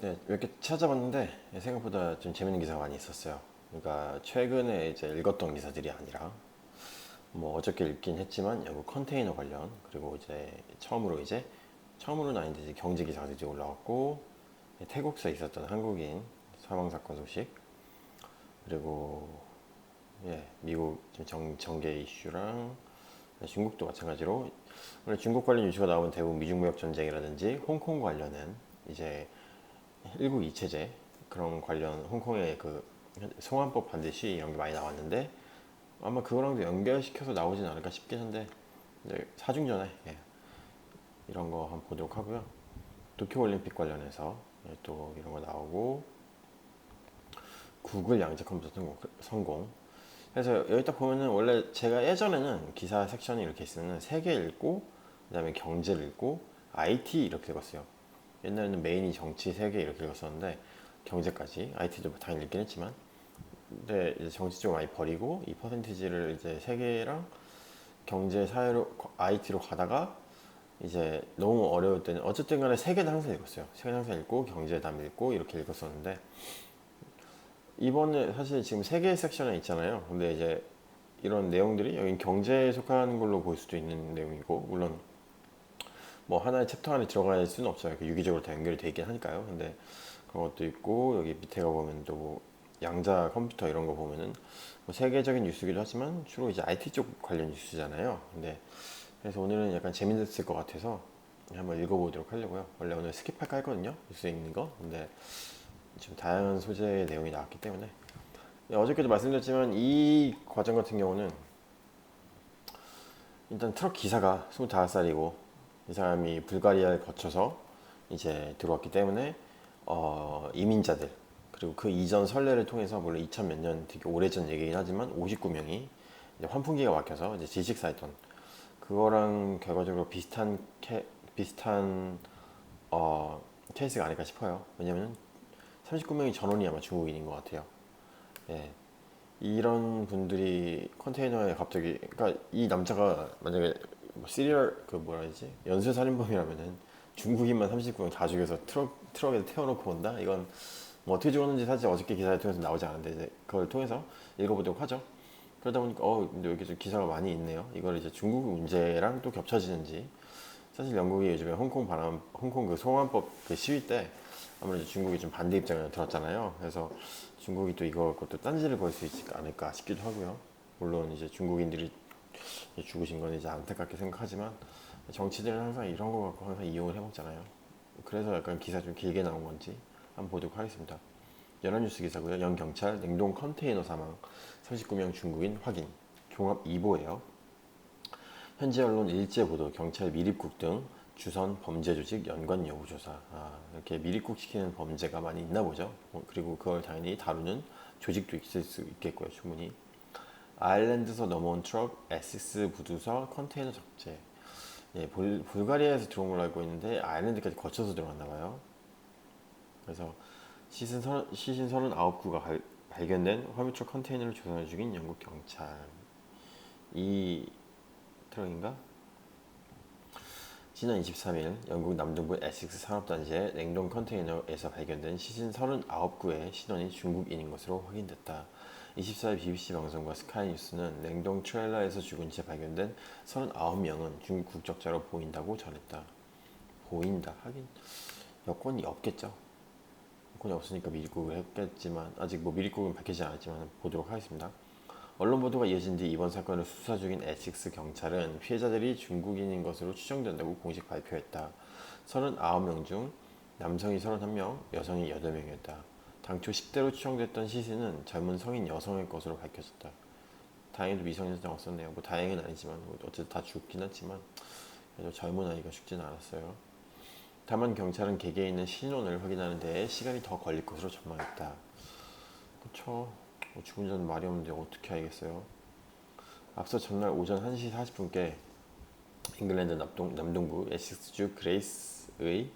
네, 이렇게 찾아봤는데 생각보다 좀 재밌는 기사가 많이 있었어요. 그러니까 최근에 이제 읽었던 기사들이 아니라 뭐 어저께 읽긴 했지만 영국 컨테이너 관련, 그리고 이제 처음으로는 아닌데 이제 경제 기사가 이제 올라왔고, 태국서에 있었던 한국인 사망 사건 소식, 그리고 미국 지금 정계 이슈랑 중국도 마찬가지로, 원래 중국 관련 이슈가 나오면 대부분 미중 무역 전쟁이라든지 홍콩 관련은 이제 일국 이체제 그런 관련 홍콩의 그 송환법 반드시 이런 게 많이 나왔는데, 아마 그거랑도 연결시켜서 나오진 않을까 싶긴 한데, 이제 사중전에 이런 거 한번 보도록 하고요. 도쿄올림픽 관련해서 또 이런 거 나오고, 구글 양자 컴퓨터 성공. 그래서 여기 딱 보면은, 원래 제가 예전에는 기사 섹션이 이렇게 있으면 세계 읽고, 그다음에 경제를 읽고, IT 이렇게 읽었어요. 옛날에는 메인이 정치 세계 이렇게 읽었었는데, 경제까지 IT도 당연히 읽긴 했지만, 근데 이제 정치 쪽 많이 버리고 이 퍼센티지를 이제 세계랑 경제 사회로 IT로 가다가, 이제 너무 어려울 때는 어쨌든 간에 세계는 항상 읽었어요. 세계는 항상 읽고 경제 다 읽고 이렇게 읽었었는데, 이번에 사실 지금 세계 섹션에 있잖아요. 근데 이제 이런 내용들이 여기 경제에 속하는 걸로 볼 수도 있는 내용이고, 물론 뭐 하나의 챕터 안에 들어갈 수는 없어요. 그 유기적으로 다 연결이 돼 있긴 하니까요. 근데 그런 것도 있고, 여기 밑에 가 보면 또 양자 컴퓨터 이런 거 보면은 뭐 세계적인 뉴스기도 하지만 주로 이제 IT 쪽 관련 뉴스잖아요. 근데 그래서 오늘은 약간 재밌을 것 같아서 한번 읽어보도록 하려고요. 원래 오늘 스킵할까 했거든요, 뉴스에 있는 거. 근데 좀 다양한 소재의 내용이 나왔기 때문에. 어저께도 말씀드렸지만 이 과정 같은 경우는, 일단 트럭 기사가 25살이고 이 사람이 불가리아를 거쳐서 이제 들어왔기 때문에, 이민자들, 그리고 그 이전 선례를 통해서, 물론 2000 몇 년 되게 오래전 얘기긴 하지만 59명이 환풍기가 막혀서 이제 질식사했던, 그거랑 결과적으로 비슷한 케이스가 아닐까 싶어요. 왜냐면 39명이 전원이 아마 중국인인 것 같아요. 예. 이런 분들이 컨테이너에 갑자기, 그러니까 이 남자가 만약에 뭐 시리얼 그 뭐라 해야지, 연쇄 살인범이라면은 중국인만 39명 다 죽여서 트럭에 태워놓고 온다? 이건 뭐 어떻게 죽었는지 사실 어저께 기사를 통해서 나오지 않았는데, 이제 그걸 통해서 읽어보도록 하죠. 그러다 보니까 근데 여기 좀 기사가 많이 있네요. 이걸 이제 중국 문제랑 또 겹쳐지는지. 사실 영국이 요즘에 홍콩 그 송환법 그 시위 때 아무래도 중국이 좀 반대 입장을 들었잖아요. 그래서 중국이 또 이거 갖고 또 딴지를 걸 수 있지 않을까 싶기도 하고요. 물론 이제 중국인들이 죽으신 건 이제 안타깝게 생각하지만, 정치들은 항상 이런 거 갖고 항상 이용을 해먹잖아요. 그래서 약간 기사 좀 길게 나온 건지 한번 보도록 하겠습니다. 연합뉴스 기사고요. 영경찰 냉동 컨테이너 사망, 39명 중국인 확인. 종합 2보예요. 현지 언론 일제 보도, 경찰 밀입국 등 주선 범죄 조직 연관 여부 조사. 이렇게 밀입국 시키는 범죄가 많이 있나 보죠. 그리고 그걸 당연히 다루는 조직도 있을 수 있겠고요, 충분히. 아일랜드에서 넘어온 트럭, 에시스 부두서 컨테이너 적재. 예, 불가리아에서 들어온 걸로 알고 있는데 아일랜드까지 거쳐서 들어갔나 봐요. 그래서 시신 39구가 발견된 화물트럭 컨테이너를 조사 중인 영국 경찰. 이 트럭인가? 지난 23일 영국 남동부 에식스 산업단지의 냉동 컨테이너에서 발견된 시신 39구의 신원이 중국인인 것으로 확인됐다. 24일 BBC 방송과 스카이뉴스는 냉동 트레일러에서 죽은 채 발견된 39명은 중국 국적자로 보인다고 전했다. 보인다. 하긴 여권이 없겠죠. 여권이 없으니까 미입국을 했겠지만, 아직 뭐 미입국은 밝히지 않았지만 보도록 하겠습니다. 언론 보도가 이어진 뒤 이번 사건을 수사 중인 에식스 경찰은 피해자들이 중국인인 것으로 추정된다고 공식 발표했다. 39명 중 남성이 31명, 여성이 8명이었다. 당초 10대로 추정됐던 시신은 젊은 성인 여성의 것으로 밝혀졌다. 다행히도 미성년자가 없었네요. 뭐 다행은 아니지만, 뭐 어쨌든 다 죽긴 했지만 그래도 젊은 아이가 죽지는 않았어요. 다만 경찰은 개개인의 신원을 확인하는 데에 시간이 더 걸릴 것으로 전망했다. 그쵸. 뭐 죽은 자는 말이 없는데 어떻게 알겠어요. 앞서 전날 오전 1시 40분께 잉글랜드 남동부 에식스주 그레이스의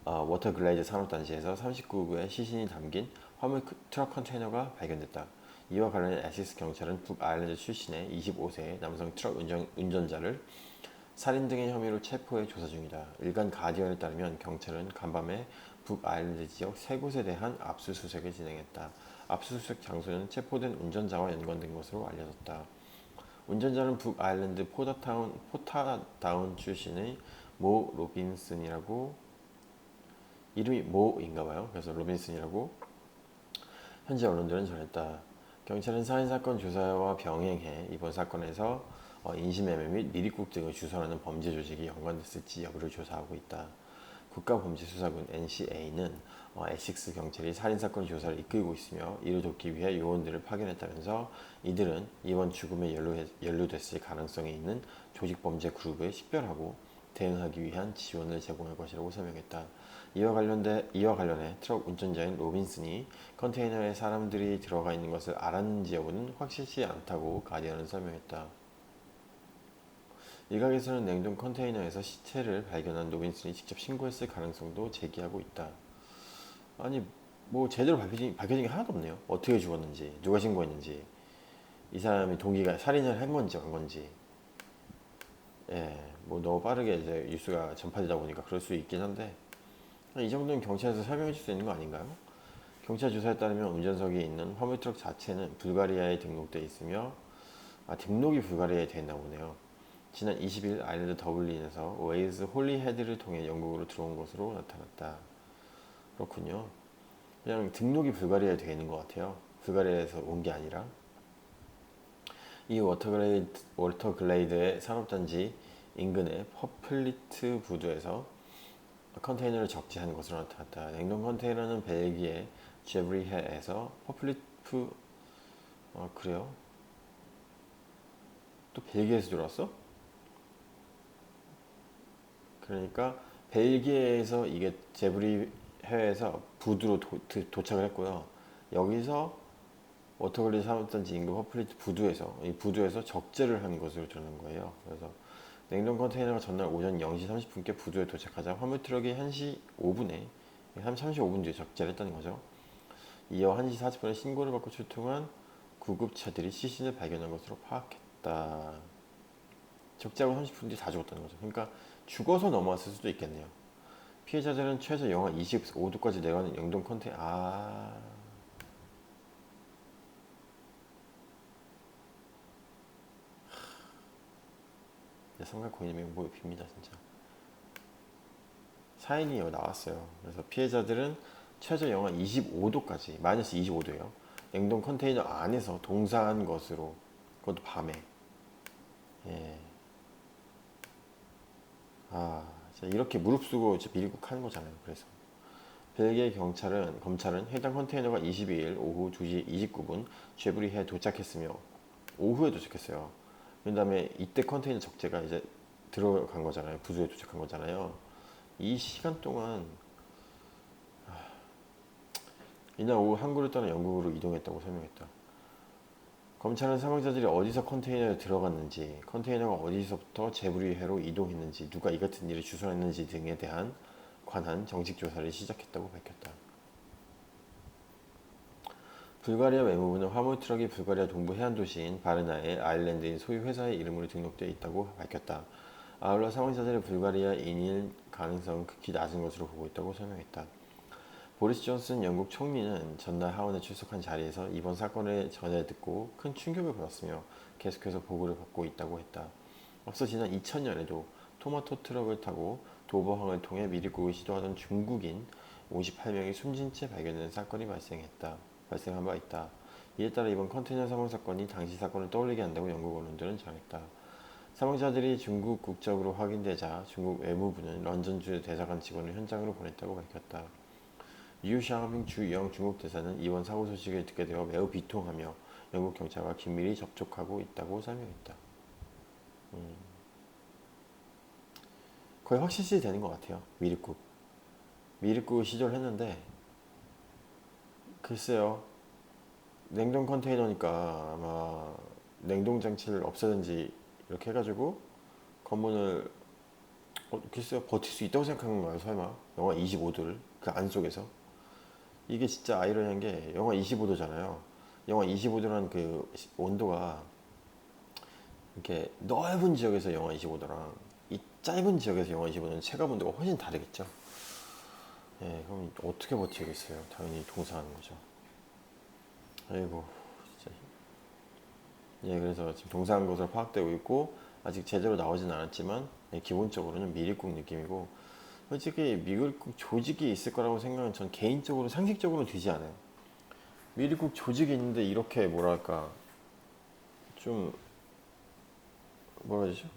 워터글라이드 산업단지에서 39구의 시신이 담긴 화물 트럭 컨테이너가 발견됐다. 이와 관련해 에식스 경찰은 북아일랜드 출신의 25세 남성 트럭 운전자를 살인 등의 혐의로 체포해 조사 중이다. 일간 가디언에 따르면 경찰은 간밤에 북아일랜드 지역 3곳에 대한 압수수색을 진행했다. 압수수색 장소는 체포된 운전자와 연관된 것으로 알려졌다. 운전자는 북아일랜드 포타다운 출신의 모 로빈슨이라고, 이름이 모인가봐요. 그래서 로빈슨이라고 현지 언론들은 전했다. 경찰은 살인사건 조사와 병행해 이번 사건에서 인신매매 및 미립국 등을 주선하는 범죄 조직이 연관됐을지 여부를 조사하고 있다. 국가범죄수사국 NCA는 에식스 경찰이 살인사건 조사를 이끌고 있으며 이를 돕기 위해 요원들을 파견했다면서 이들은 이번 죽음에 연루됐을 가능성이 있는 조직범죄 그룹에 식별하고 대응하기 위한 지원을 제공할 것이라고 설명했다. 이와 관련해 트럭 운전자인 로빈슨이 컨테이너에 사람들이 들어가 있는 것을 알았는지 여부는 확실치 않다고 가디언은 설명했다. 일각에서는 냉동 컨테이너에서 시체를 발견한 로빈슨이 직접 신고했을 가능성도 제기하고 있다. 아니 뭐 제대로 밝혀진 게 하나도 없네요. 어떻게 죽었는지, 누가 신고했는지, 이 사람이 동기가 살인을 한 건지 안 건지. 예, 뭐 너무 빠르게 이제 뉴스가 전파되다 보니까 그럴 수 있긴 한데 이 정도는 경찰에서 설명해 줄 수 있는 거 아닌가요? 경찰 조사에 따르면 운전석에 있는 화물 트럭 자체는 불가리아에 등록돼 있으며 등록이 불가리아에 돼 있나 보네요. 지난 20일 아일랜드 더블린에서 웨일스 홀리헤드를 통해 영국으로 들어온 것으로 나타났다. 그렇군요. 그냥 등록이 불가리아에 되어 있는 것 같아요. 불가리아에서 온 게 아니라. 이 워터글레이드의 산업단지 인근의 퍼플리트 부두에서 컨테이너를 적재한 것으로 나타났다. 냉동 컨테이너는 벨기에 제브리해에서 퍼플리트 그래요? 또 벨기에에서 들어왔어? 그러니까 벨기에에서 이게 제브리해에서 부두로 도착을 했고요. 여기서 워터글리 산업단지 인근 퍼플리트 부두에서 이 부두에서 적재를 한 것으로 드러난 거예요. 그래서 냉동 컨테이너가 전날 오전 0시 30분께 부두에 도착하자 화물 트럭이 1시 5분에 35분 뒤에 적재를 했다는 거죠. 이어 1시 40분에 신고를 받고 출동한 구급차들이 시신을 발견한 것으로 파악했다. 적재하고 30분 뒤에 다 죽었다는 거죠. 그러니까 죽어서 넘어왔을 수도 있겠네요. 피해자들은 최저 영하 25도까지 내려가는 냉동 컨테이너. 삼각코인의 맹목이 빕니다 진짜. 사인이 여기 나왔어요. 그래서 피해자들은 최저 영하 25도까지 마이너스 25도예요. 냉동 컨테이너 안에서 동사한 것으로, 그것도 밤에. 예. 이렇게 무릅쓰고 밀국하는 거잖아요. 그래서 벨기에 검찰은 해당 컨테이너가 22일 오후 2시 29분 쉐브리해에 도착했으며 오후에 도착했어요. 그 다음에 이때 컨테이너 적재가 이제 들어간 거잖아요. 부두에 도착한 거잖아요. 이 시간 동안 이날 오후 항구를 떠나 영국으로 이동했다고 설명했다. 검찰은 사망자들이 어디서 컨테이너에 들어갔는지, 컨테이너가 어디서부터 제브리해로 이동했는지, 누가 이 같은 일을 주선했는지 등에 관한 정식 조사를 시작했다고 밝혔다. 불가리아 외무부는 화물 트럭이 불가리아 동부 해안 도시인 바르나의 아일랜드인 소유 회사의 이름으로 등록되어 있다고 밝혔다. 아울러 사망자들의 불가리아인일 가능성은 극히 낮은 것으로 보고 있다고 설명했다. 보리스 존슨 영국 총리는 전날 하원에 출석한 자리에서 이번 사건을 전해 듣고 큰 충격을 받았으며 계속해서 보고를 받고 있다고 했다. 앞서 지난 2000년에도 토마토 트럭을 타고 도버항을 통해 미립국을 시도하던 중국인 58명이 숨진 채 발견된 사건이 발생한 바 있다. 이에 따라 이번 컨테이너 사망 사건이 당시 사건을 떠올리게 한다고 영국 언론들은 전했다. 사망자들이 중국 국적으로 확인되자 중국 외무부는 런던주 대사관 직원을 현장으로 보냈다고 밝혔다. 리우샹밍 주영 중국 대사는 이번 사고 소식을 듣게 되어 매우 비통하며 영국 경찰과 긴밀히 접촉하고 있다고 설명했다. 거의 확실시 되는 것 같아요. 미립국을 시도를 했는데 글쎄요. 냉동 컨테이너니까 아마 냉동 장치를 없애든지 이렇게 해가지고 검문을 글쎄요 버틸 수 있다고 생각하는 건가요? 설마 영하 25도를 그 안속에서. 이게 진짜 아이러니한 게 영하 25도잖아요. 영하 25도라는 그 온도가 이렇게 넓은 지역에서 영하 25도랑 이 짧은 지역에서 영하 25도는 체감 온도가 훨씬 다르겠죠. 예, 그럼 어떻게 버티겠어요? 당연히 동사하는 거죠. 아이고, 진짜. 예, 그래서 지금 동사한 것으로 파악되고 있고 아직 제대로 나오진 않았지만 예, 기본적으로는 미립국 느낌이고 솔직히 미립국 조직이 있을 거라고 생각은 전 개인적으로 상식적으로 들지 않아요. 미립국 조직이 있는데 이렇게 뭐랄까 좀 뭐라 해야 되죠?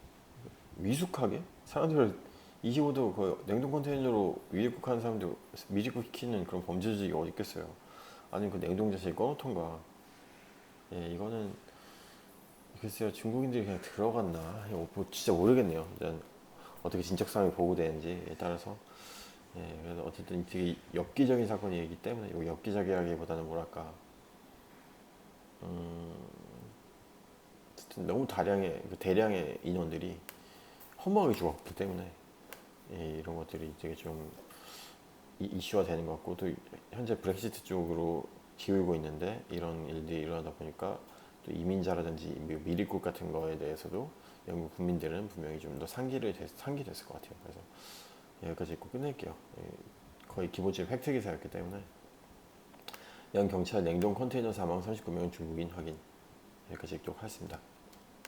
미숙하게 사람들을 25도 그 냉동 컨테이너로 미립국 하는 사람들 미립국 시키는 그런 범죄 조직이 어디 있겠어요? 아니 그 냉동 자체를 꺼놓던가. 예, 이거는 글쎄요 중국인들이 그냥 들어갔나? 뭐 진짜 모르겠네요. 일단 어떻게 진척성이 보고되는지에 따라서 예, 그래서 어쨌든 되게 엽기적인 사건이기 때문에 이 엽기적이라기보다는 뭐랄까 어쨌든 너무 다량의 그 대량의 인원들이 허무하게 죽었기 때문에 예, 이런 것들이 되게 좀 이슈화 되는 것 같고 또 현재 브렉시트 쪽으로 기울고 있는데 이런 일들이 일어나다 보니까 또 이민자라든지 미립국 같은 거에 대해서도 영국 국민들은 분명히 좀 더 상기됐을 것 같아요. 그래서 여기까지 읽고 끝낼게요. 예, 거의 기본적인 팩트 기사였기 때문에 양 경찰 냉동 컨테이너 사망 39명 중국인 확인 여기까지 읽도록 하겠습니다.